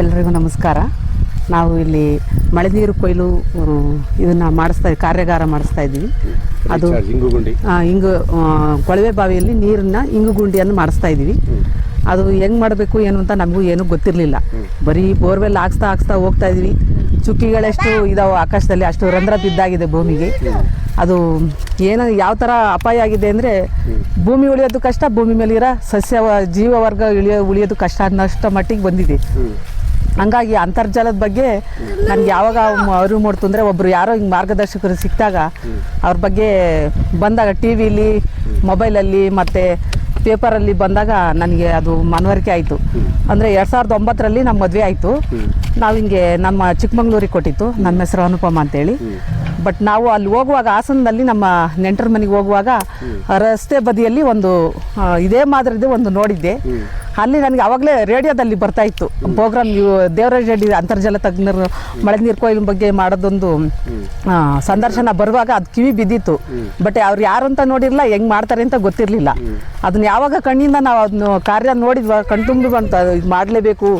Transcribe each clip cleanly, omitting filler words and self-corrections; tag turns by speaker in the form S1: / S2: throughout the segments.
S1: ಎಲ್ಲರಿಗೂ ನಮಸ್ಕಾರ. ನಾವು ಇಲ್ಲಿ ಮಳೆ ನೀರು ಕೊಯ್ಲು ಇದನ್ನು ಕಾರ್ಯಾಗಾರ ಮಾಡಿಸ್ತಾ ಇದ್ದೀವಿ. ಅದು ಇಂಗು ಕೊಳವೆ ಬಾವಿಯಲ್ಲಿ ನೀರನ್ನ ಇಂಗುಗುಂಡಿಯನ್ನು ಮಾಡಿಸ್ತಾ ಇದ್ದೀವಿ. ಅದು ಹೆಂಗೆ ಮಾಡಬೇಕು ಏನು ಅಂತ ನಮಗೂ ಏನೂ ಗೊತ್ತಿರಲಿಲ್ಲ. ಬರೀ ಬೋರ್ವೆಲ್ ಹಾಕ್ಸ್ತಾ ಹೋಗ್ತಾ ಇದ್ವಿ. ಚುಕ್ಕಿಗಳೆಷ್ಟು ಇದಾವೆ ಆಕಾಶದಲ್ಲಿ, ಅಷ್ಟು ರಂಧ್ರ ಬಿದ್ದಾಗಿದೆ ಭೂಮಿಗೆ. ಅದು ಯಾವ ಥರ ಅಪಾಯ ಆಗಿದೆ ಅಂದರೆ ಭೂಮಿ ಉಳಿಯೋದು ಕಷ್ಟ, ಭೂಮಿ ಮೇಲಿರೋ ಜೀವವರ್ಗ ಉಳಿಯೋದು ಕಷ್ಟ ಅನ್ನೋಷ್ಟು ಮಟ್ಟಿಗೆ ಬಂದಿದೆ. ಹಂಗಾಗಿ ಅಂತರ್ಜಲದ ಬಗ್ಗೆ ನನಗೆ ಯಾವಾಗ ಅರಿವು ಮೂಡ್ತು ಅಂದರೆ ಒಬ್ಬರು ಯಾರೋ ಹಿಂಗೆ ಮಾರ್ಗದರ್ಶಕರು ಸಿಕ್ಕಿದಾಗ ಅವ್ರ ಬಗ್ಗೆ ಬಂದಾಗ ಟಿ ವಿಲಿ, ಮೊಬೈಲಲ್ಲಿ ಮತ್ತು ಪೇಪರಲ್ಲಿ ಬಂದಾಗ ನನಗೆ ಅದು ಮನವರಿಕೆ ಆಯಿತು. ಅಂದರೆ 2009ರಲ್ಲಿ ನಮ್ಮ ಮದುವೆ ಆಯಿತು. ನಾವು ಹಿಂಗೆ ನಮ್ಮ ಚಿಕ್ಕಮಂಗ್ಳೂರಿಗೆ ಕೊಟ್ಟಿತ್ತು. ನಮ್ಮ ಹೆಸರು ಅನುಪಮ ಅಂತೇಳಿ. ಬಟ್ ನಾವು ಅಲ್ಲಿ ಹೋಗುವಾಗ ಹಾಸನದಲ್ಲಿ ನಮ್ಮ ನೆಂಟರ ಮನೆಗೆ ಹೋಗುವಾಗ ರಸ್ತೆ ಬದಿಯಲ್ಲಿ ಒಂದು ಇದೇ ಮಾದರಿದು ಒಂದು ನೋಡಿದ್ದೆ. ಅಲ್ಲಿ ನನಗೆ ಆವಾಗಲೇ ರೇಡಿಯೋದಲ್ಲಿ ಬರ್ತಾ ಇತ್ತು ಪ್ರೋಗ್ರಾಮ್. ದೇವರಾಜ್ ರೆಡ್ಡಿ ಅಂತರ್ಜಲ ತಜ್ಞರು ಮಳೆ ನೀರು ಕೊಯ್ಲು ಬಗ್ಗೆ ಮಾಡೋದೊಂದು ಸಂದರ್ಶನ ಬರುವಾಗ ಅದು ಕಿವಿ ಬಿದ್ದಿತ್ತು. ಬಟ್ ಅವ್ರು ಯಾರು ಅಂತ ನೋಡಿರಲಿಲ್ಲ, ಹೆಂಗೆ ಮಾಡ್ತಾರೆ ಅಂತ ಗೊತ್ತಿರಲಿಲ್ಲ. ಅದನ್ನ ಯಾವಾಗ ಕಣ್ಣಿಂದ ನಾವು ಅದನ್ನು ಕಾರ್ಯ ನೋಡಿದ್ವ ಕಣ್ತುಂಬಿ ಬಂತ ಇದು ಮಾಡಲೇಬೇಕು.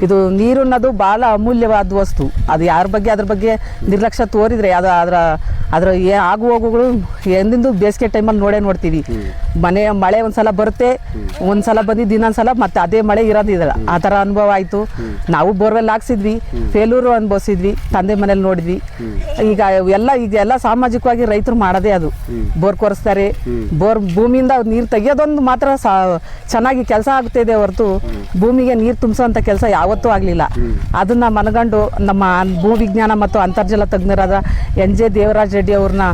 S1: ಇದು ನೀರು ಅನ್ನೋದು ಭಾಳ ಅಮೂಲ್ಯವಾದ ವಸ್ತು. ಅದು ಯಾರ ಬಗ್ಗೆ ಅದ್ರ ಬಗ್ಗೆ ನಿರ್ಲಕ್ಷ್ಯ ತೋರಿದರೆ ಅದರ ಆಗು ಹೋಗುಗಳು ಎಂದಿಂದು ಬೇಸಿಗೆ ಟೈಮಲ್ಲಿ ನೋಡ್ತೀವಿ. ಮಳೆ ಒಂದ್ಸಲ ಬರುತ್ತೆ, ಒಂದ್ಸಲ ಬಂದಿದ್ದು ಇನ್ನೊಂದ್ಸಲ ಮತ್ತೆ ಅದೇ ಮಳೆ ಇರೋದಿಲ್ಲ. ಆ ಥರ ಅನುಭವ ಆಯಿತು. ನಾವು ಬೋರ್ವೆಲ್ ಹಾಕ್ಸಿದ್ವಿ, ಫೇಲೂರು ಅನುಭವಿಸಿದ್ವಿ, ತಂದೆ ಮನೇಲಿ ನೋಡಿದ್ವಿ. ಈಗ ಸಾಮಾಜಿಕವಾಗಿ ರೈತರು ಮಾಡೋದೇ ಅದು. ಬೋರ್ ಕೊರೆಸ್ತಾರೆ, ಭೂಮಿಯಿಂದ ನೀರು ತೆಗಿಯೋದೊಂದು ಮಾತ್ರ ಚೆನ್ನಾಗಿ ಕೆಲಸ ಆಗ್ತಿದೆ ಹೊರತು ಭೂಮಿಗೆ ನೀರು ತುಂಬಿಸೋಂಥ ಕೆಲಸ ಯಾವತ್ತೂ ಆಗಲಿಲ್ಲ. ಅದನ್ನ ಮನಗಂಡು ನಮ್ಮ ಭೂವಿಜ್ಞಾನ ಮತ್ತು ಅಂತರ್ಜಲ ತಜ್ಞರಾದ NJ ದೇವರಾಜ್ ರೆಡ್ಡಿ ಅವ್ರನ್ನ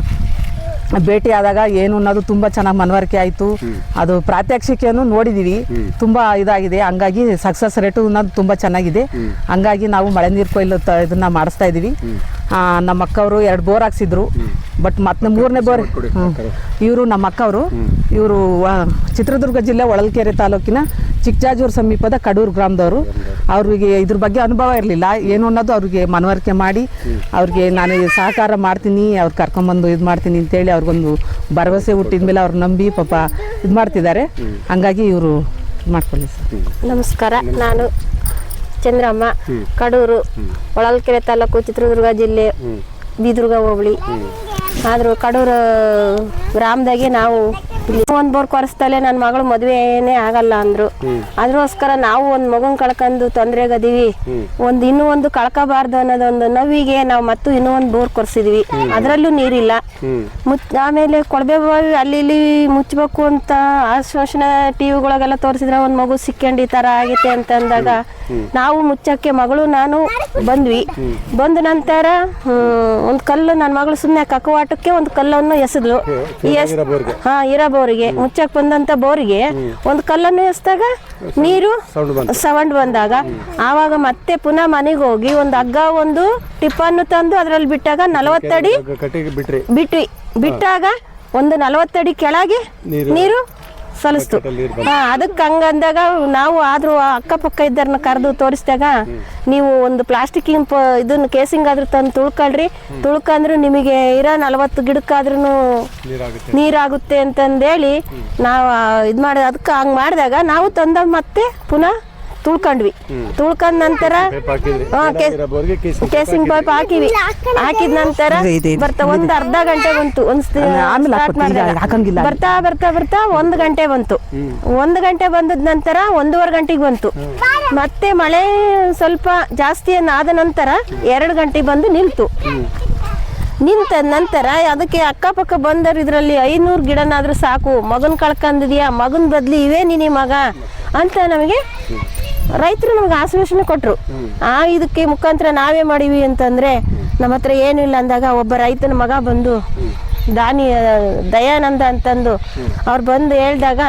S1: ಭೇಟಿಯಾದಾಗ ಏನು ಅನ್ನೋದು ತುಂಬ ಚೆನ್ನಾಗಿ ಮನವರಿಕೆ ಆಯಿತು. ಅದು ಪ್ರಾತ್ಯಕ್ಷಿಕೆಯನ್ನು ನೋಡಿದ್ದೀವಿ, ತುಂಬ ಇದಾಗಿದೆ. ಹಂಗಾಗಿ ಸಕ್ಸಸ್ ರೇಟು ಅನ್ನೋದು ತುಂಬ ಚೆನ್ನಾಗಿದೆ. ಹಂಗಾಗಿ ನಾವು ಮಳೆ ನೀರು ಕೊಯ್ಲು ಇದನ್ನು ಮಾಡಿಸ್ತಾ ಇದ್ದೀವಿ. ನಮ್ಮ ಅಕ್ಕವರು 2 ಬೋರ್ ಹಾಕ್ಸಿದ್ರು. ಬಟ್ ಮತ್ತೆ 3ನೇ ಬೋರ್ ಇವರು ನಮ್ಮ ಅಕ್ಕವರು, ಇವರು ಚಿತ್ರದುರ್ಗ ಜಿಲ್ಲೆ ಹೊಳಲ್ಕೆರೆ ತಾಲೂಕಿನ ಚಿಕ್ಕಜಾಜೂರು ಸಮೀಪದ ಕಡೂರು ಗ್ರಾಮದವರು. ಅವ್ರಿಗೆ ಇದ್ರ ಬಗ್ಗೆ ಅನುಭವ ಇರಲಿಲ್ಲ. ಏನು ಅನ್ನೋದು ಅವ್ರಿಗೆ ಮನವರಿಕೆ ಮಾಡಿ ಅವ್ರಿಗೆ ನಾನು ಸಹಕಾರ ಮಾಡ್ತೀನಿ, ಅವ್ರು ಕರ್ಕೊಂಬಂದು ಇದು ಮಾಡ್ತೀನಿ ಅಂತೇಳಿ ಅವ್ರಿಗೊಂದು ಭರವಸೆ ಹುಟ್ಟಿದ ಮೇಲೆ ಅವ್ರು ನಂಬಿ ಪಾಪ ಇದು ಮಾಡ್ತಿದ್ದಾರೆ. ಹಂಗಾಗಿ ಇವರು ಮಾಡ್ಕೊಳ್ಳಿ ಸರ್.
S2: ನಮಸ್ಕಾರ. ನಾನು ಚಂದ್ರಮ್ಮ, ಕಡೂರು, ಹೊಳಲ್ಕೆರೆ ತಾಲೂಕು, ಚಿತ್ರದುರ್ಗ ಜಿಲ್ಲೆ, ಬೀದುರ್ಗ ಹೋಬಳಿ. ಆದರೂ ಕಡೂರು ಗ್ರಾಮದಾಗೆ ನಾವು ಒಂದು ಬೋರ್ ಕೊರೆಸ್ತಲೇ ನನ್ನ ಮಗಳು ಮದುವೆನೇ ಆಗಲ್ಲ ಅಂದರು. ಅದ್ರೋಸ್ಕರ ನಾವು ಒಂದು ಮಗನ ಕಳ್ಕೊಂಡು ತೊಂದರೆಗದೀವಿ, ಇನ್ನೂ ಒಂದು ಕಳ್ಕೋಬಾರ್ದು ಅನ್ನೋದೊಂದು ನೋವಿಗೆ ನಾವು ಇನ್ನೂ ಒಂದು ಬೋರ್ ಕೊರೆಸಿದ್ವಿ. ಅದರಲ್ಲೂ ನೀರಿಲ್ಲ. ಆಮೇಲೆ ಕೊಳವೆ ಬಾವಿ ಅಲ್ಲಿ ಇಲ್ಲಿ ಮುಚ್ಚಬೇಕು ಅಂತ ಆಶ್ವಾಸನೆ ಟಿವಿಗಳಿಗೆಲ್ಲ ತೋರಿಸಿದ್ರೆ ಒಂದು ಮಗು ಸಿಕ್ಕೊಂಡು ಈ ಥರ ಆಗೈತೆ ಅಂತ ಅಂದಾಗ ನಾವು ಮುಚ್ಚಕ್ಕೆ ಮಗಳು ನಾನು ಬಂದ್ವಿ. ಬಂದ ನಂತರ ಒಂದು ಕಲ್ಲು ನನ್ನ ಮಗಳು ಸುಮ್ಮನೆ ಕಕ್ಕವಾಟಕ್ಕೆ ಒಂದು ಕಲ್ಲನ್ನು ಎಸೆದ್ಲು. ಇರೋ ಬೋರಿಗೆ ಮುಚ್ಚಕ್ ಬಂದಂತ ಬೋರಿಗೆ ಒಂದು ಕಲ್ಲನ್ನು ಎಸ್ದಾಗ ನೀರು ಸೌಂಡ್ ಬಂದಾಗ ಆವಾಗ ಮತ್ತೆ ಪುನಃ ಮನೆಗೆ ಹೋಗಿ ಒಂದು ಹಗ್ಗ ಒಂದು ಟಿಪ್ಪನ್ನು ತಂದು ಅದ್ರಲ್ಲಿ ಬಿಟ್ಟಾಗ 40 ಅಡಿ ಬಿಟ್ಟಾಗ ಒಂದು 40 ಅಡಿ ಕೆಳಗೆ ನೀರು ಸಲ್ಲಿಸ್ತು. ಅದಕ್ಕೆ ಹಂಗಂದಾಗ ನಾವು ಆದ್ರೂ ಅಕ್ಕಪಕ್ಕ ಇದ್ದಾರನ್ನ ಕರೆದು ತೋರಿಸಿದಾಗ ನೀವು ಒಂದು ಪ್ಲಾಸ್ಟಿಕ್ ಇದನ್ನ ಕೇಸಿಂಗ್ ಆದ್ರೂ ತಂದು ತುಳ್ಕಂದ್ರೆ ನಿಮಗೆ ಇರೋ 40 ಗಿಡಕ್ಕಾದ್ರೂ ನೀರಾಗುತ್ತೆ ಅಂತಂದೇಳಿ ನಾವು ಇದು ಮಾಡಿದ. ಅದಕ್ಕೆ ಹಂಗೆ ಮಾಡಿದಾಗ ನಾವು ತಂದ ಮತ್ತೆ ಪುನಃ ತುಳ್ಕೊಂಡ್ವಿ. ತುಳ್ಕೊಂಡ ನಂತರ ಕೇಸಿಂಗ್ ಪೈಪ್ ಹಾಕಿದ ನಂತರ ಬರ್ತಾ ಒಂದು ಅರ್ಧ ಗಂಟೆ ಬಂತು. ಬರ್ತಾ 1 ಗಂಟೆ ಬಂತು. 1 ಗಂಟೆ ಬಂದದ ನಂತರ 1:15 ಗಂಟೆಗೆ ಬಂತು. ಮತ್ತೆ ಮಳೆ ಸ್ವಲ್ಪ ಜಾಸ್ತಿ ಆದ ನಂತರ 2 ಗಂಟೆಗೆ ಬಂದು ನಿಂತ ನಂತರ ಅದಕ್ಕೆ ಅಕ್ಕಪಕ್ಕ ಬಂದರು ಇದರಲ್ಲಿ 500 ಗಿಡನಾದ್ರೂ ಸಾಕು, ಮಗನ್ ಕಳ್ಕೊಂಡಿದ್ಯಾ, ಮಗನ್ ಬದ್ಲಿ ಇವೇ ನಿನಿ ಮಗ ಅಂತ ನಮಗೆ ರೈತರು ನಮ್ಗೆ ಆಶ್ವಾಸನೆ ಕೊಟ್ರು. ಇದಕ್ಕೆ ಮುಖಾಂತರ ನಾವೇ ಮಾಡಿವಿ ಅಂತಂದ್ರೆ ನಮ್ಮ ಹತ್ರ ಏನು ಇಲ್ಲ ಅಂದಾಗ ಒಬ್ಬ ರೈತನ ಮಗ ಬಂದು ದಯಾನಂದ ಅಂತಂದು ಅವ್ರು ಬಂದು ಹೇಳ್ದಾಗ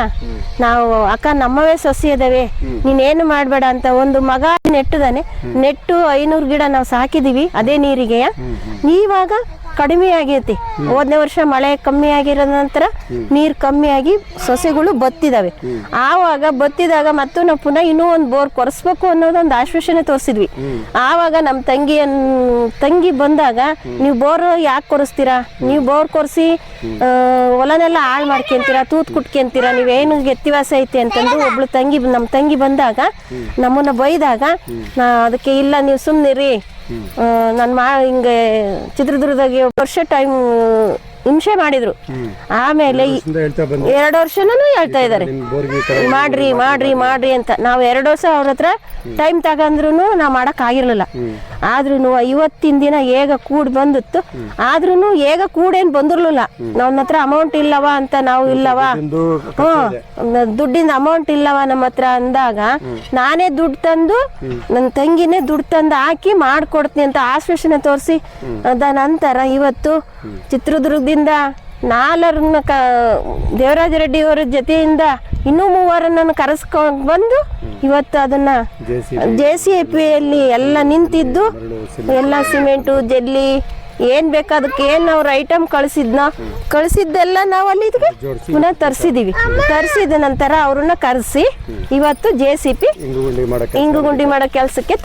S2: ನಾವು ಅಕ್ಕ ನಮ್ಮವೇ ಸಸಿ ಇದಾವೆ, ನೀನೇನು ಮಾಡಬೇಡ ಅಂತ ಒಂದು ಮಗ ನೆಟ್ಟು 500 ಗಿಡ ನಾವು ಸಾಕಿದೀವಿ ಅದೇ ನೀರಿಗೆ. ಇವಾಗ ಕಡಿಮೆ ಆಗೈತಿ. ಹೋದನೇ ವರ್ಷ ಮಳೆ ಕಮ್ಮಿ ಆಗಿರೋ ನಂತರ ನೀರು ಕಮ್ಮಿ ಆಗಿ ಸೊಸೆಗಳು ಬತ್ತಿದಾವೆ. ಆವಾಗ ಬತ್ತಿದಾಗ ಮತ್ತು ನಾವು ಪುನಃ ಇನ್ನೂ ಒಂದು ಬೋರ್ ಕೊರೆಸ್ಬೇಕು ಅನ್ನೋದೊಂದು ಆಶ್ವಾಸನೆ ತೋರಿಸಿದ್ವಿ. ಆವಾಗ ನಮ್ಮ ತಂಗಿ ಬಂದಾಗ ನೀವು ಬೋರ್ ಯಾಕೆ ಕೊರಿಸ್ತೀರಾ, ನೀವು ಬೋರ್ ಕೊರೆಸಿ ಹೊಲನೆಲ್ಲ ಹಾಳು ಮಾಡ್ಕೊಂತೀರಾ, ತೂತ್ ಕುಟ್ಕೊಂತೀರಾ, ನೀವೇನು ವ್ಯತ್ಯಾಸ ಐತಿ ಅಂತಂದು ಒಬ್ಳು ನಮ್ಮ ತಂಗಿ ಬಂದಾಗ ನಮ್ಮನ್ನ ಬೈದಾಗ ಅದಕ್ಕೆ ಇಲ್ಲ ನೀವು ಸುಮ್ಮನಿರಿ, ನಾನು ಹಿಂಗೆ ಚಿತ್ರದುರ್ಗದಾಗೆ ವರ್ಷ ಟೈಮ್ ಹಿಂಸೆ ಮಾಡಿದ್ರು. ಆಮೇಲೆ 2 ವರ್ಷನೂ ಹೇಳ್ತಾ ಇದ್ದಾರೆ ಮಾಡ್ರಿ ಮಾಡ್ರಿ ಮಾಡ್ರಿ ಅಂತ. ನಾವು 2 ವರ್ಷ ಅವ್ರ ಹತ್ರ ಟೈಮ್ ತಗಂದ್ರು ನಾವು ಮಾಡಕ್ ಆಗಿರ್ಲಿಲ್ಲ. ಆದ್ರೂ ಇವತ್ತಿನ ದಿನ ಹೇಗ ಕೂಡ್ ಬಂದಿತ್ತು, ಆದ್ರೂ ಹೇಗ ಕೂಡೇನ್ ಬಂದಿರ್ಲಿಲ್ಲ. ನನ್ನ ಹತ್ರ ಅಮೌಂಟ್ ಇಲ್ಲವ ಅಂತ ನಾವು ಇಲ್ಲವಾ, ದುಡ್ಡಿಂದ ಅಮೌಂಟ್ ಇಲ್ಲವ ನಮ್ಮ ಹತ್ರ ಅಂದಾಗ ನಾನೇ ದುಡ್ಡು ತಂದು ನನ್ನ ತಂಗಿನೇ ದುಡ್ಡು ತಂದು ಹಾಕಿ ಮಾಡ್ಕೊಡ್ತೀನಿ ಅಂತ ಆಶ್ವಾಸನೆ ತೋರಿಸಿ ಅದ ನಂತರ ಇವತ್ತು ಚಿತ್ರದುರ್ಗದಿಂದ 4 ದೇವರಾಜ ರೆಡ್ಡಿ ಅವರ ಜೊತೆಯಿಂದ ಇನ್ನೂ 3 ಕರೆಸ್ಕೊಂಡು ಬಂದು ಇವತ್ತು ಅದನ್ನ JCB ಎಲ್ಲ ನಿಂತಿದ್ದು ಎಲ್ಲ ಸಿಮೆಂಟು ಜಲ್ಲಿ ಏನ್ ಬೇಕು ಅದಕ್ಕೆ ಏನ್ ಅವ್ರ ಐಟಮ್ ಕಳಿಸಿದ್ದೆಲ್ಲ ನಾವು ಅಲ್ಲಿ ಪುನಃ ತರಿಸಿದ ನಂತರ ಅವ್ರನ್ನ ಕರೆಸಿ ಇವತ್ತು JCB ಇಂಗುಗುಂಡಿ ಮಾಡೋ ಕೆಲಸಕ್ಕೆ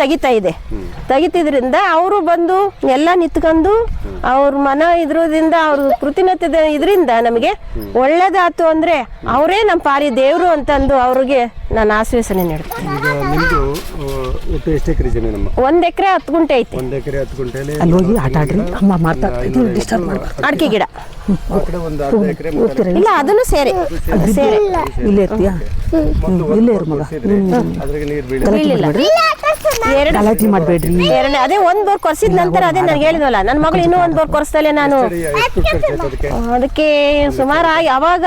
S2: ತೆಗಿತಿದ್ರಿಂದ ಅವರು ಬಂದು ಎಲ್ಲ ನಿಂತ್ಕೊಂಡು ಅವ್ರ ಇದ್ರಿಂದ ಅವ್ರ ಕೃತಜ್ಞತೆ ಇದರಿಂದ ನಮಗೆ ಒಳ್ಳೇದಾತು ಅಂದ್ರೆ ಅವರೇ ನಮ್ಮ ಪಾರಿ ದೇವ್ರು ಅಂತಂದು ಅವ್ರಿಗೆ ನಾನು ಆಶ್ವಾಸನೆ ನೀಡ್ತೀನಿ. 1 ಎಕರೆ 10 ಗುಂಟೆ ಐತಿ.
S3: 1 ಎಕರೆ 10 ಗುಂಟೆಯಲ್ಲಿ
S1: ಅಲ್ಲಿ ಹೋಗಿ ಆಟ ಆಡ್ರಿ, ಅಮ್ಮ
S2: ಅಡಿಕೆ ಗಿಡ ಇಲ್ಲ, ಅದನ್ನು ಸೇರೆ
S1: ಇಲ್ಲೇ ಇರ್ತೀಯಾ, ಇಲ್ಲೇ ಇರು ಮಗ, ಗಲಾಟೆ ಮಾಡಬೇಡ್ರಿ.
S2: ಅದೇ 1 ಬೋರ್ ಕೊರ್ಸಿದ ನಂತರ ಅದೇ ನಾನು ಹೇಳಿದ್ವಲ್ಲ, ನನ್ನ ಮಗಳು ಇನ್ನೂ 1 ಬೋರ್ ಕೊರ್ಸ್ತಲೆ ನಾನು ಅದಕ್ಕೆ ಸುಮಾರು ಅವಾಗ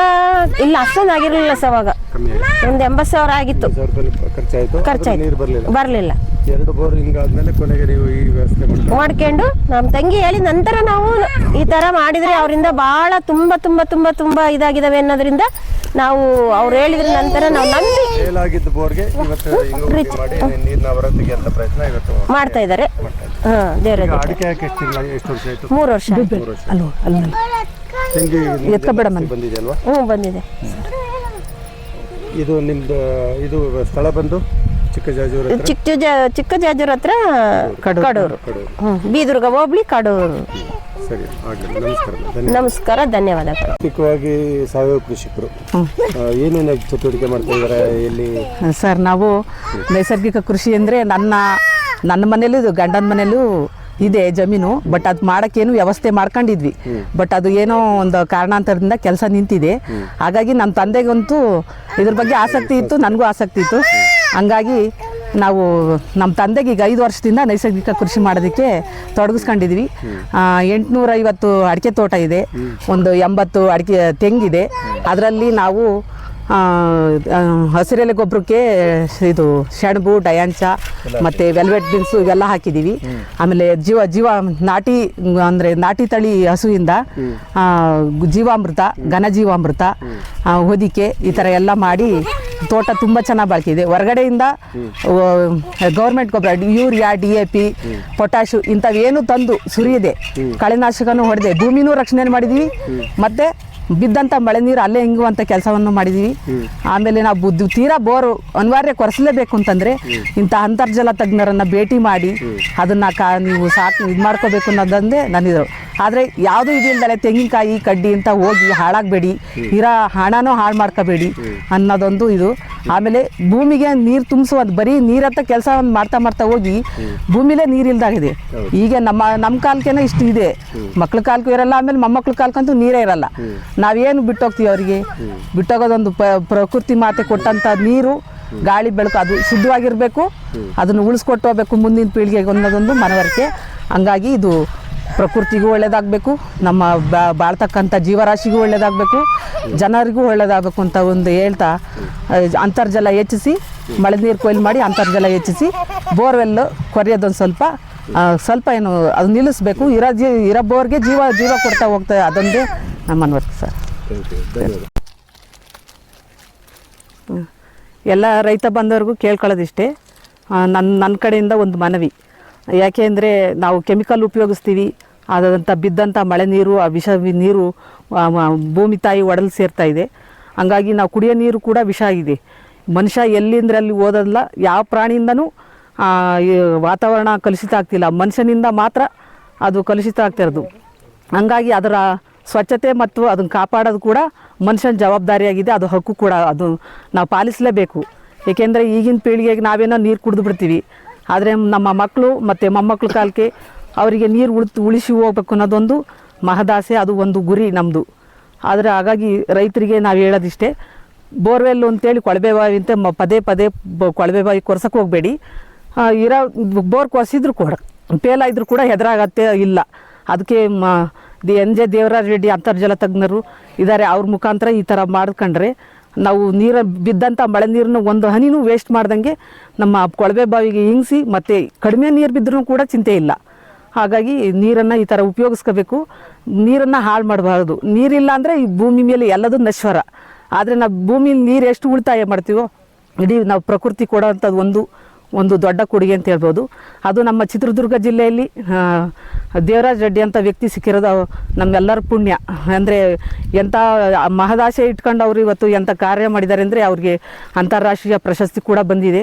S2: ಇಲ್ಲ ಅಷ್ಟೊಂದು ಆಗಿರ್ಲಿಲ್ಲ ಸರ್. ಅವಾಗ ಒಂದು 80,000 ಆಗಿತ್ತು ಖರ್ಚಾಯ್ತು, ಬರ್ಲಿಲ್ಲ.
S3: 2 ಬೋರ್ ಹಿಂಗಾದ್ಮೇಲೆ ಕೊನೆಗೆ ನೀವು ಈ ವ್ಯವಸ್ಥೆ
S2: ಮಾಡ್ಕೊಂಡು ನಮ್ಮ ತಂಗಿ ಹೇಳಿದ ನಂತರ ನಾವು ಈ ತರ ಮಾಡಿದ್ರೆ ಅವರಿಂದ ಬಹಳ ತುಂಬಾ ತುಂಬಾ ತುಂಬಾ ತುಂಬಾ ಇದಾಗಿದಾವೆ ಅನ್ನೋದ್ರಿಂದ ನಾವು ಅವ್ರು ಹೇಳಿದ್ರ ನಂತರ ನಾವು ನಂಬಿ ಮಾಡ್ತಾ ಇದ್ದಾರೆ. ದೇವರಾಜ 3 ವರ್ಷ
S1: ಎತ್ಕಬೇಡ
S2: ಬಂದಿದೆ.
S3: ಇದು ನಿಮ್ದು ಇದು ಸ್ಥಳ ಬಂದು
S2: ಚಿಕ್ಕಜಾಜೂರ್ ಹತ್ರ ಕಡೂರು, ಬೀದುರ್ಗ ಹೋಬಳಿ ಕಡೂರು.
S3: ಸರಿ,
S2: ನಮಸ್ಕಾರ, ಧನ್ಯವಾದಗಳು.
S3: ಮುಖ್ಯವಾಗಿ ಸಾವಯವ ಕೃಷಿಕರು ಏನೇನು ಚಟುವಟಿಕೆ ಮಾಡ್ತಾ ಇದ್ದಾರೆ ಇಲ್ಲಿ
S1: ಸರ್? ನಾವು ನೈಸರ್ಗಿಕ ಕೃಷಿ ಅಂದರೆ ನನ್ನ ಮನೇಲೂ ಗಂಡನ ಮನೇಲೂ ಇದೆ ಜಮೀನು, ಬಟ್ ಅದು ಮಾಡೋಕ್ಕೇನು ವ್ಯವಸ್ಥೆ ಮಾಡ್ಕೊಂಡಿದ್ವಿ. ಬಟ್ ಅದು ಏನೋ ಒಂದು ಕಾರಣಾಂತರದಿಂದ ಕೆಲಸ ನಿಂತಿದೆ. ಹಾಗಾಗಿ ನಮ್ಮ ತಂದೆಗಂತೂ ಇದ್ರ ಬಗ್ಗೆ ಆಸಕ್ತಿ ಇತ್ತು, ನನಗೂ ಆಸಕ್ತಿ ಇತ್ತು. ಹಂಗಾಗಿ ನಾವು ನಮ್ಮ ತಂದೆಗೆ ಈಗ 5 ವರ್ಷದಿಂದ ನೈಸರ್ಗಿಕ ಕೃಷಿ ಮಾಡೋದಕ್ಕೆ ತೊಡಗಿಸ್ಕೊಂಡಿದ್ವಿ. 850 ಅಡಿಕೆ ತೋಟ ಇದೆ, ಒಂದು 80 ಅಡಿಕೆ ತೆಂಗಿದೆ. ಅದರಲ್ಲಿ ನಾವು ಹಸಿರೆಲೆ ಗೊಬ್ಬರಕ್ಕೆ ಇದು ಸೆಣಬು, ಡಯಾಂಚ ಮತ್ತು ವೆಲ್ವೆಟ್ ಬೀನ್ಸು ಇವೆಲ್ಲ ಹಾಕಿದ್ದೀವಿ. ಆಮೇಲೆ ಜೀವ ನಾಟಿ ಅಂದರೆ ನಾಟಿ ತಳಿ ಹಸುವಿಂದ ಜೀವಾಮೃತ, ಘನಜೀವಾಮೃತ, ಹೊದಿಕೆ ಈ ಥರ ಎಲ್ಲ ಮಾಡಿ ತೋಟ ತುಂಬ ಚೆನ್ನಾಗಿ ಬಾಳ್ಕಿದೆ. ಹೊರಗಡೆಯಿಂದ ಗೌರ್ಮೆಂಟ್ ಗೊಬ್ಬರ ಯೂರಿಯಾ, DAP, ಪೊಟ್ಯಾಶು ಇಂಥವೇನು ತಂದು ಸುರಿಯದೆ, ಕಳೆನಾಶಕನೂ ಹೊಡೆದೆ, ಭೂಮಿನೂ ರಕ್ಷಣೆ ಮಾಡಿದ್ವಿ. ಮತ್ತು ಬಿದ್ದಂಥ ಮಳೆ ನೀರು ಅಲ್ಲೇ ಹಿಂಗುವಂಥ ಕೆಲಸವನ್ನು ಮಾಡಿದ್ದೀವಿ. ಆಮೇಲೆ ನಾವು ತೀರಾ ಬೋರು ಅನಿವಾರ್ಯ ಕೊರೆಸಲೇಬೇಕು ಅಂತಂದರೆ ಇಂಥ ಅಂತರ್ಜಲ ತಜ್ಞರನ್ನು ಭೇಟಿ ಮಾಡಿ ಅದನ್ನು ನೀವು ಇದು ಮಾಡ್ಕೋಬೇಕು ಅನ್ನೋದಂದೇ ನನ್ನಿದ್ರು. ಆದರೆ ಯಾವುದೂ ಇದಿಲ್ದಲೆ ತೆಂಗಿನಕಾಯಿ ಕಡ್ಡಿ ಅಂತ ಹೋಗಿ ಹಾಳಾಗಬೇಡಿ, ಇರೋ ಹಣನೂ ಹಾಳು ಮಾಡ್ಕೋಬೇಡಿ ಅನ್ನೋದೊಂದು ಇದು. ಆಮೇಲೆ ಭೂಮಿಗೆ ನೀರು ತುಂಬಿಸುವುದು, ಬರೀ ನೀರತ್ತ ಕೆಲಸವನ್ನು ಮಾಡ್ತಾ ಹೋಗಿ ಭೂಮಿಲೇ ನೀರಿಲ್ದಾಗಿದೆ. ಈಗ ನಮ್ಮ ಕಾಲಕ್ಕೇನೆ ಇಷ್ಟು ಇದೆ, ಮಕ್ಳ ಕಾಲಕ್ಕೂ ಇರಲ್ಲ, ಆಮೇಲೆ ಮೊಮ್ಮಕ್ಳ ಕಾಲಕ್ಕಂತೂ ನೀರೇ ಇರಲ್ಲ. ನಾವೇನು ಬಿಟ್ಟೋಗ್ತೀವಿ ಅವರಿಗೆ? ಬಿಟ್ಟೋಗೋದೊಂದು ಪ್ರಕೃತಿ ಮಾತೆ ಕೊಟ್ಟಂಥ ನೀರು, ಗಾಳಿ, ಬೆಳಕು ಅದು ಶುದ್ಧವಾಗಿರಬೇಕು, ಅದನ್ನು ಉಳಿಸ್ಕೊಟ್ಟು ಹೋಗ್ಬೇಕು ಮುಂದಿನ ಪೀಳಿಗೆಗೆ ಅನ್ನೋದೊಂದು ಮನವರಿಕೆ. ಹಂಗಾಗಿ ಇದು ಪ್ರಕೃತಿಗೂ ಒಳ್ಳೇದಾಗಬೇಕು, ನಮ್ಮ ಬಾಳ್ತಕ್ಕಂಥ ಜೀವರಾಶಿಗೂ ಒಳ್ಳೇದಾಗಬೇಕು, ಜನರಿಗೂ ಒಳ್ಳೇದಾಗಬೇಕು ಅಂತ ಒಂದು ಹೇಳ್ತಾ ಅಂತರ್ಜಲ ಹೆಚ್ಚಿಸಿ, ಮಳೆ ನೀರು ಕೊಯ್ಲು ಮಾಡಿ ಅಂತರ್ಜಲ ಹೆಚ್ಚಿಸಿ, ಬೋರ್ವೆಲ್ಲು ಕೊರೆಯೋದೊಂದು ಸ್ವಲ್ಪ ಏನು ಅದು ನಿಲ್ಲಿಸ್ಬೇಕು. ಇರೋ ಬೋರ್ಗೆ ಜೀವ ಕೊಡ್ತಾ ಹೋಗ್ತದೆ, ಅದೊಂದೇ ನಮ್ಮ ಮನವರಿಕೆ ಸರ್. ಎಲ್ಲ ರೈತ ಬಂದವ್ರಿಗೂ ಕೇಳ್ಕೊಳ್ಳೋದಿಷ್ಟೇ, ನನ್ನ ಕಡೆಯಿಂದ ಒಂದು ಮನವಿ. ಯಾಕೆ ಅಂದರೆ ನಾವು ಕೆಮಿಕಲ್ ಉಪಯೋಗಿಸ್ತೀವಿ, ಆದಂಥ ಬಿದ್ದಂಥ ಮಳೆ ನೀರು ಆ ವಿಷ ನೀರು ಭೂಮಿ ತಾಯಿ ಒಡಲು ಸೇರ್ತಾ ಇದೆ. ಹಂಗಾಗಿ ನಾವು ಕುಡಿಯೋ ನೀರು ಕೂಡ ವಿಷ ಆಗಿದೆ. ಮನುಷ್ಯ ಎಲ್ಲಿಂದ್ರಲ್ಲಿ ಓದೋದಿಲ್ಲ, ಯಾವ ಪ್ರಾಣಿಯಿಂದನೂ ಈ ವಾತಾವರಣ ಕಲುಷಿತ ಆಗ್ತಿಲ್ಲ, ಮನುಷ್ಯನಿಂದ ಮಾತ್ರ ಅದು ಕಲುಷಿತ ಆಗ್ತಿರೋದು. ಹಂಗಾಗಿ ಅದರ ಸ್ವಚ್ಛತೆ ಮತ್ತು ಅದನ್ನು ಕಾಪಾಡೋದು ಕೂಡ ಮನುಷ್ಯನ ಜವಾಬ್ದಾರಿಯಾಗಿದೆ. ಅದು ಹಕ್ಕು ಕೂಡ, ಅದು ನಾವು ಪಾಲಿಸಲೇಬೇಕು. ಏಕೆಂದರೆ ಈಗಿನ ಪೀಳಿಗೆಗೆ ನಾವೇನೋ ನೀರು ಕುಡಿದು ಬಿಡ್ತೀವಿ, ಆದರೆ ನಮ್ಮ ಮಕ್ಕಳು ಮತ್ತು ಮೊಮ್ಮಕ್ಕಳ ಕಾಲಕ್ಕೆ ಅವರಿಗೆ ನೀರು ಉಳಿಸಿ ಹೋಗ್ಬೇಕು ಅನ್ನೋದೊಂದು ಮಹದಾಸೆ, ಅದು ಒಂದು ಗುರಿ ನಮ್ಮದು. ಆದರೆ ಹಾಗಾಗಿ ರೈತರಿಗೆ ನಾವು ಹೇಳೋದಿಷ್ಟೇ, ಬೋರ್ವೆಲ್ ಅಂತೇಳಿ ಕೊಳವೆ ಬಾವಿ ಅಂತ ಪದೇ ಪದೇ ಕೊಳವೆ ಬಾವಿ ಕೊರ್ಸಕ್ಕೆ ಹೋಗಬೇಡಿ. ಇರೋ ಬೋರ್ ಕೊರ್ಸಿದ್ರು ಕೂಡ ಫೇಲ್ ಆಗಿದ್ರು ಕೂಡ ಹೆದರಾಗತ್ತೆ ಇಲ್ಲ. ಅದಕ್ಕೆ NJ ದೇವರಾಜ ರೆಡ್ಡಿ ಅಂತರ್ಜಲ ತಜ್ಞರು ಇದ್ದಾರೆ, ಅವ್ರ ಮುಖಾಂತರ ಈ ಥರ ಮಾಡ್ಕೊಂಡ್ರೆ ನಾವು ನೀರು ಬಿದ್ದಂಥ ಮಳೆ ನೀರನ್ನು ಒಂದು ಹನಿನೂ ವೇಸ್ಟ್ ಮಾಡ್ದಂಗೆ ನಮ್ಮ ಕೊಳವೆ ಬಾವಿಗೆ ಹಿಂಗಿಸಿ, ಮತ್ತು ಕಡಿಮೆ ನೀರು ಬಿದ್ದರೂ ಕೂಡ ಚಿಂತೆ ಇಲ್ಲ. ಹಾಗಾಗಿ ನೀರನ್ನು ಈ ಥರ ಉಪಯೋಗಿಸ್ಕೋಬೇಕು, ನೀರನ್ನು ಹಾಳು ಮಾಡಬಾರ್ದು. ನೀರಿಲ್ಲ ಅಂದರೆ ಈ ಭೂಮಿ ಮೇಲೆ ಎಲ್ಲದೂ ನಶ್ವರ. ಆದರೆ ನಾವು ಭೂಮಿಲಿ ನೀರು ಎಷ್ಟು ಉಳಿತಾಯ ಮಾಡ್ತೀವೋ ಇಡೀ ನಾವು ಪ್ರಕೃತಿ ಕೊಡೋವಂಥದ್ದು ಒಂದು ದೊಡ್ಡ ಕೊಡುಗೆ ಅಂತ ಹೇಳ್ಬೋದು. ಅದು ನಮ್ಮ ಚಿತ್ರದುರ್ಗ ಜಿಲ್ಲೆಯಲ್ಲಿ ದೇವರಾಜ ರೆಡ್ಡಿ ಅಂತ ವ್ಯಕ್ತಿ ಸಿಕ್ಕಿರೋದು ನಮ್ಮೆಲ್ಲರ ಪುಣ್ಯ. ಅಂದರೆ ಎಂಥ ಮಹದಾಸೆ ಇಟ್ಕೊಂಡು ಅವರು ಇವತ್ತು ಎಂಥ ಕಾರ್ಯ ಮಾಡಿದ್ದಾರೆ ಅಂದರೆ ಅವ್ರಿಗೆ ಅಂತಾರಾಷ್ಟ್ರೀಯ ಪ್ರಶಸ್ತಿ ಕೂಡ ಬಂದಿದೆ.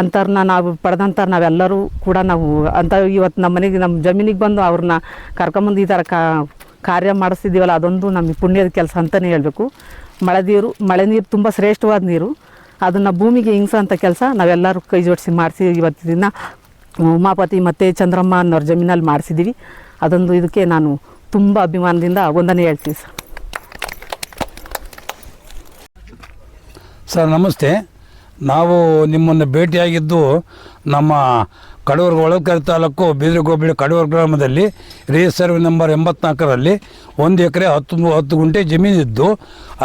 S1: ಅಂಥವ್ರನ್ನ ನಾವು ಪಡೆದಂಥ ನಾವೆಲ್ಲರೂ ಕೂಡ ನಾವು ಅಂಥ ಇವತ್ತು ನಮ್ಮ ಮನೆಗೆ ನಮ್ಮ ಜಮೀನಿಗೆ ಬಂದು ಅವ್ರನ್ನ ಕರ್ಕೊಂಬಂದು ಈ ಥರ ಕಾರ್ಯ ಮಾಡಿಸ್ತಿದ್ದೀವಲ್ಲ, ಅದೊಂದು ನಮಗೆ ಪುಣ್ಯದ ಕೆಲಸ ಅಂತಲೇ ಹೇಳಬೇಕು. ಮಳೆ ನೀರು ತುಂಬ ಶ್ರೇಷ್ಠವಾದ ನೀರು, ಅದನ್ನು ಭೂಮಿಗೆ ಹಿಂಗ್ಸೋಂಥ ಕೆಲಸ ನಾವೆಲ್ಲರೂ ಕೈ ಜೋಡಿಸಿ ಮಾಡಿಸಿ ಇವತ್ತು ದಿನ ಉಮಾಪತಿ ಮತ್ತು ಚಂದ್ರಮ್ಮ ಅನ್ನೋರ ಜಮೀನಲ್ಲಿ ಮಾಡಿಸಿದ್ದೀವಿ. ಅದೊಂದು ಇದಕ್ಕೆ ನಾನು ತುಂಬ ಅಭಿಮಾನದಿಂದ ವಂದನೆ ಹೇಳ್ತೀವಿ ಸರ್.
S4: ಸರ್ ನಮಸ್ತೆ. ನಾವು ನಿಮ್ಮನ್ನು ಭೇಟಿಯಾಗಿದ್ದು ನಮ್ಮ ಕಡೂರು ಹೊಳಲ್ಕೆರೆ ತಾಲೂಕು ಬೀದರ್ ಹೋಬಳಿ ಕಡೂರು ಗ್ರಾಮದಲ್ಲಿ ಸರ್ವೆ ನಂಬರ್ 84ರಲ್ಲಿ 1 ಎಕರೆ 10 ಗುಂಟೆ ಜಮೀನಿದ್ದು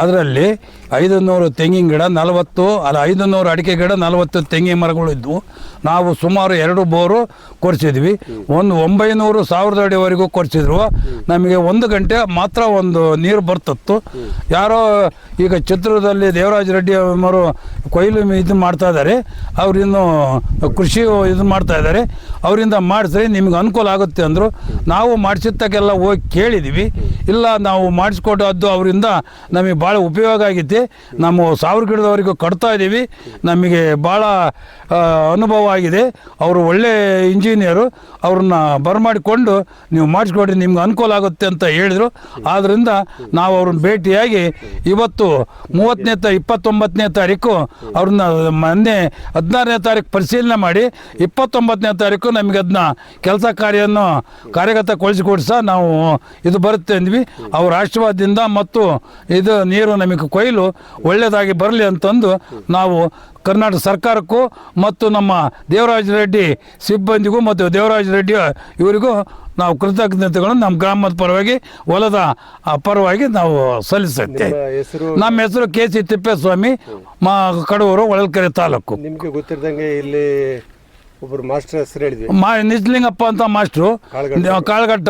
S4: ಅದರಲ್ಲಿ 500 ತೆಂಗಿನ ಗಿಡ 500 ಅಡಿಕೆ ಗಿಡ 40 ತೆಂಗಿನ ಮರಗಳು ಇದ್ದವು. ನಾವು ಸುಮಾರು 2 ಬೋರು ಕೊರೆಸಿದ್ವಿ. 900-1000 ಅಡಿವರೆಗೂ ಕೊರೆಸಿದ್ರು. ನಮಗೆ 1 ಗಂಟೆ ಮಾತ್ರ ಒಂದು ನೀರು ಬರ್ತಿತ್ತು. ಯಾರೋ ಈಗ ಚಿತ್ರದಲ್ಲಿ ದೇವರಾಜ ರೆಡ್ಡಿ ಅವರು ಕೊಯ್ಲು ಇದು ಮಾಡ್ತಾ ಇದ್ದಾರೆ, ಅವರಿನ್ನು ಕೃಷಿ ಇದು ಮಾಡ್ತಾ ಇದ್ದಾರೆ, ಅವರಿಂದ ಮಾಡಿಸ್ರಿ ನಿಮ್ಗೆ ಅನುಕೂಲ ಆಗುತ್ತೆ ಅಂದರು. ನಾವು ಮಾಡಿಸಿದ್ದಾಗೆಲ್ಲ ಹೋಗಿ ಕೇಳಿದ್ವಿ, ಇಲ್ಲ ನಾವು ಮಾಡಿಸ್ಕೊಟ್ಟದ್ದು ಅವರಿಂದ ನಮಗೆ ಭಾಳ ಉಪಯೋಗ ಆಗೈತಿ, ನಮ್ಮ 1000 ಗಿಡದವರೆಗೂ ಕಟ್ತಾ ಇದ್ದೀವಿ, ನಮಗೆ ಭಾಳ ಅನುಭವ ಆಗಿದೆ, ಅವರು ಒಳ್ಳೆ ಇಂಜಿನಿಯರು, ಅವ್ರನ್ನ ಬರಮಾಡಿಕೊಂಡು ನೀವು ಮಾಡಿಸ್ಕೊಡ್ರಿ ನಿಮ್ಗೆ ಅನುಕೂಲ ಆಗುತ್ತೆ ಅಂತ ಹೇಳಿದರು. ಆದ್ದರಿಂದ ನಾವು ಅವ್ರನ್ನ ಭೇಟಿಯಾಗಿ ಇವತ್ತು 29ನೇ ತಾರೀಕು ಅವ್ರನ್ನ ಮೊನ್ನೆ 16ನೇ ತಾರೀಕು ಪರಿಶೀಲನೆ ಮಾಡಿ 29ನೇ ತಾರೀಕು ನಮಗೆ ಅದನ್ನ ಕೆಲಸ ಕಾರ್ಯಗತಗೊಳಿಸಿಕೊಡ್ಸ ನಾವು ಇದು ಬರುತ್ತೆ ಅಂದ್ವಿ. ಅವ್ರ ಆಶೀರ್ವಾದದಿಂದ ಮತ್ತು ಇದು ನೀರು ನಮಗೆ ಕೊಯ್ಲು ಒಳ್ಳೆಯದಾಗಿ ಬರಲಿ ಅಂತಂದು ನಾವು ಕರ್ನಾಟಕ ಸರ್ಕಾರಕ್ಕೂ ಮತ್ತು ನಮ್ಮ ದೇವರಾಜ ರೆಡ್ಡಿ ಸಿಬ್ಬಂದಿಗೂ ಮತ್ತು ದೇವರಾಜ ರೆಡ್ಡಿ ಇವರಿಗೂ ನಾವು ಕೃತಜ್ಞತೆಗಳನ್ನು ನಮ್ಮ ಗ್ರಾಮದ ಪರವಾಗಿ ಹೊಲದ ಪರವಾಗಿ ನಾವು ಸಲ್ಲಿಸುತ್ತೆ. ನಮ್ಮ ಹೆಸರು KC ತಿಪ್ಪೇಸ್ವಾಮಿ, ಕಡೂರು ಹೊಳಲ್ಕೆರೆ ತಾಲೂಕು.
S3: ನಿಮಗೆ ಗೊತ್ತಿರದಂಗೆ ಇಲ್ಲಿ ಒಬ್ಬರು ಮಾಸ್ಟರ್ ಹೆಸರು ಹೇಳಿದ್ವಿ,
S4: ನಿಜಲಿಂಗಪ್ಪ ಅಂತ ಮಾಸ್ಟ್ರು ಕಾಳಗಟ್ಟ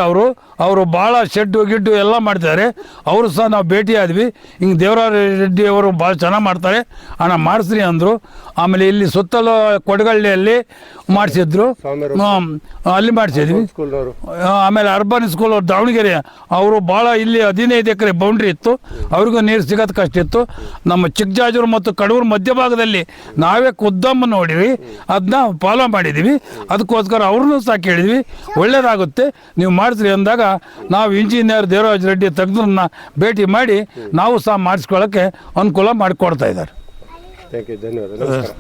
S4: ಅವರು ಭಾಳ ಶೆಡ್ಡು ಗಿಡ್ಡು ಎಲ್ಲ ಮಾಡ್ತಾರೆ. ಅವರು ಸಹ ನಾವು ಭೇಟಿಯಾದ್ವಿ. ಹಿಂಗೆ ದೇವರಾಜ ರೆಡ್ಡಿ ಅವರು ಭಾಳ ಚೆನ್ನಾಗಿ ಮಾಡ್ತಾರೆ ಅಣ್ಣ ಮಾಡಿಸ್ರಿ ಅಂದರು. ಆಮೇಲೆ ಇಲ್ಲಿ ಸುತ್ತಲೂ ಕೊಡಗಳ್ಳಿಯಲ್ಲಿ ಮಾಡಿಸಿದ್ರು, ಅಲ್ಲಿ ಮಾಡಿಸಿದ್ವಿ. ಆಮೇಲೆ ಅರ್ಬನ್ ಸ್ಕೂಲ್ ದಾವಣಗೆರೆ ಅವರು ಭಾಳ ಇಲ್ಲಿ 15 ಎಕರೆ ಬೌಂಡ್ರಿ ಇತ್ತು, ಅವ್ರಿಗೂ ನೀರು ಸಿಗೋದು ಕಷ್ಟ ಇತ್ತು. ನಮ್ಮ ಚಿಕ್ಕಜಾಜೂರು ಮತ್ತು ಕಡೂರು ಮಧ್ಯಭಾಗದಲ್ಲಿ ನಾವೇ ಖುದ್ದಮ್ಮ ನೋಡಿವಿ, ಅದನ್ನ ಫಾಲೋ ಮಾಡಿದ್ದೀವಿ. ಅದಕ್ಕೋಸ್ಕರ ಅವ್ರನ್ನೂ ಸಹ ಕೇಳಿದ್ವಿ, ಒಳ್ಳೇದಾಗುತ್ತೆ ನೀವು ಮಾಡಿಸ್ರಿ ಅಂದಾಗ ನಾವು ಇಂಜಿನಿಯರ್ ದೇವರಾಜ ರೆಡ್ಡಿ ತಜ್ಞರನ್ನ ಭೇಟಿ ಮಾಡಿ ನಾವು ಸಹ ಮಾಡಿಸ್ಕೊಳ್ಳೋಕ್ಕೆ ಅನುಕೂಲ ಮಾಡಿಕೊಡ್ತಾ ಇದ್ದಾರೆ.
S3: ಥ್ಯಾಂಕ್ ಯು, ಧನ್ಯವಾದ, ನಮಸ್ಕಾರ.